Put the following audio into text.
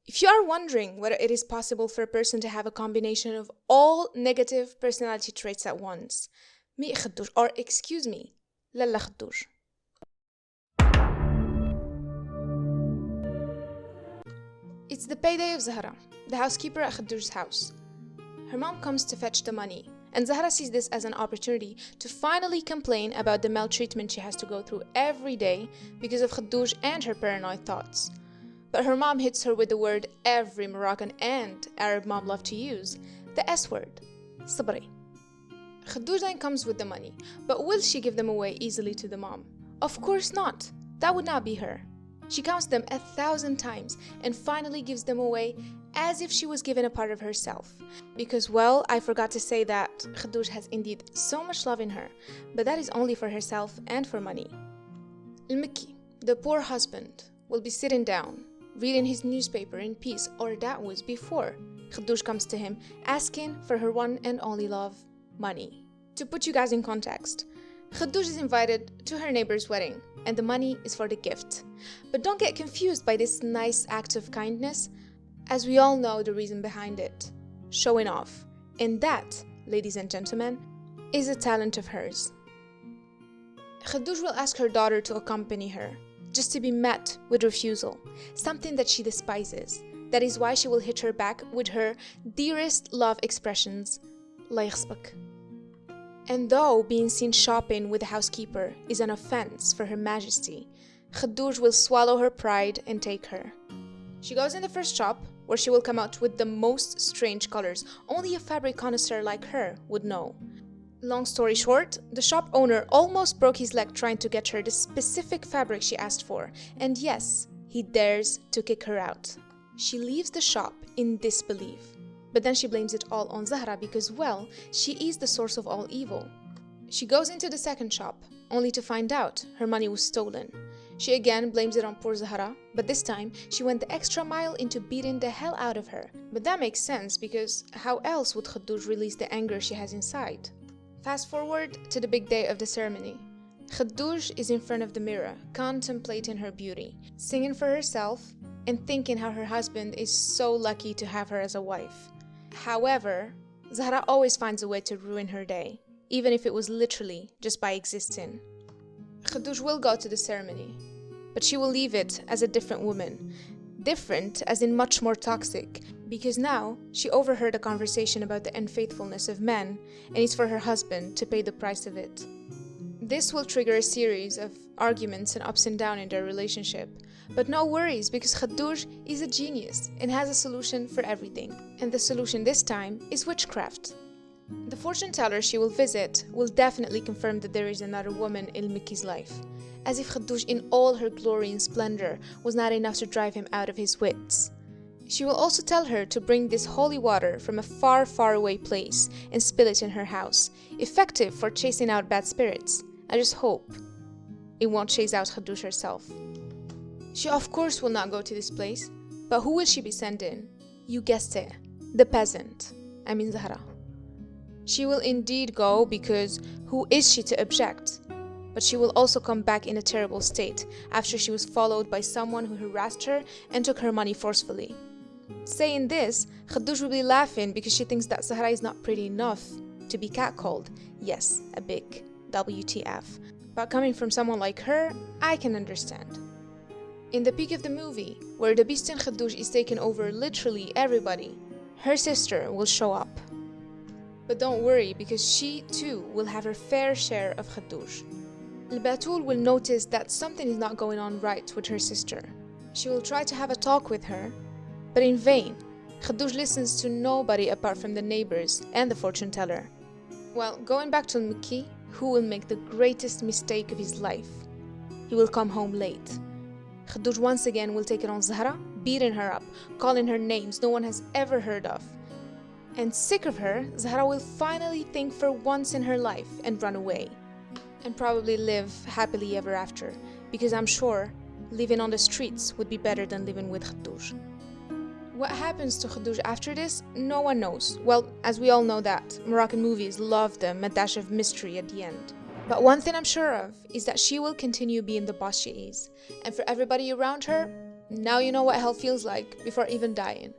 If you are wondering whether it is possible for a person to have a combination of all negative personality traits at once, مي خدوش, or excuse me, لالا خدوش. It's the payday of Zahra, the housekeeper at Khadoush's house. Her mom comes to fetch the money, and Zahra sees this as an opportunity to finally complain about the maltreatment she has to go through every day because of Khadoush and her paranoid thoughts. But her mom hits her with the word every Moroccan and Arab mom love to use, the S word, sabri. Khadoush then comes with the money, but will she give them away easily to the mom? Of course not. That would not be her. She counts them 1,000 times and finally gives them away as if she was given a part of herself. Because, well, I forgot to say that Khadoush has indeed so much love in her, but that is only for herself and for money. Al-Mikki, the poor husband, will be sitting down, reading his newspaper in peace, or that was before Khadoush comes to him asking for her one and only love, money. To put you guys in context, Khadoush is invited to her neighbor's wedding, and the money is for the gift. But don't get confused by this nice act of kindness, as we all know the reason behind it. Showing off. And that, ladies and gentlemen, is a talent of hers. Khadoush will ask her daughter to accompany her, just to be met with refusal, something that she despises. That is why she will hit her back with her dearest love expressions, La يخصبك. And though being seen shopping with the housekeeper is an offense for Her Majesty, Khadoush will swallow her pride and take her. She goes in the first shop, where she will come out with the most strange colors only a fabric connoisseur like her would know. Long story short, the shop owner almost broke his leg trying to get her the specific fabric she asked for, and yes, he dares to kick her out. She leaves the shop in disbelief. But then she blames it all on Zahra because, well, she is the source of all evil. She goes into the second shop, only to find out her money was stolen. She again blames it on poor Zahra, but this time she went the extra mile into beating the hell out of her. But that makes sense because how else would Khadoush release the anger she has inside? Fast forward to the big day of the ceremony. Khadoush is in front of the mirror, contemplating her beauty, singing for herself, and thinking how her husband is so lucky to have her as a wife. However, Zahra always finds a way to ruin her day, even if it was literally just by existing. Khadoush will go to the ceremony, but she will leave it as a different woman. Different as in much more toxic, because now she overheard a conversation about the unfaithfulness of men, and it's for her husband to pay the price of it. This will trigger a series of arguments and ups and downs in their relationship. But no worries, because Khadoush is a genius and has a solution for everything. And the solution this time is witchcraft. The fortune teller she will visit will definitely confirm that there is another woman in Mikki's life, as if Khadoush in all her glory and splendor was not enough to drive him out of his wits. She will also tell her to bring this holy water from a far, far away place and spill it in her house, effective for chasing out bad spirits. I just hope it won't chase out Khadoush herself. She of course will not go to this place, but who will she be sending? You guessed it, the peasant, I mean Zahra. She will indeed go because who is she to object? But she will also come back in a terrible state after she was followed by someone who harassed her and took her money forcefully. Saying this, Khadoush will be laughing because she thinks that Zahra is not pretty enough to be catcalled. Yes, a big WTF. But coming from someone like her, I can understand. In the peak of the movie, where the beast in Khadoush is taking over literally everybody, her sister will show up. But don't worry, because she too will have her fair share of Khadoush. Al-Batul will notice that something is not going on right with her sister. She will try to have a talk with her, but in vain. Khadoush listens to nobody apart from the neighbors and the fortune teller. Well, going back to Mikki, who will make the greatest mistake of his life. He will come home late. Khadoush once again will take it on Zahra, beating her up, calling her names no one has ever heard of. And sick of her, Zahra will finally think for once in her life and run away. And probably live happily ever after, because I'm sure living on the streets would be better than living with Khadoush. What happens to Khadoush after this, no one knows. Well, as we all know that, Moroccan movies love them a dash of mystery at the end. But one thing I'm sure of is that she will continue being the boss she is, and for everybody around her, Now you know what hell feels like before even dying.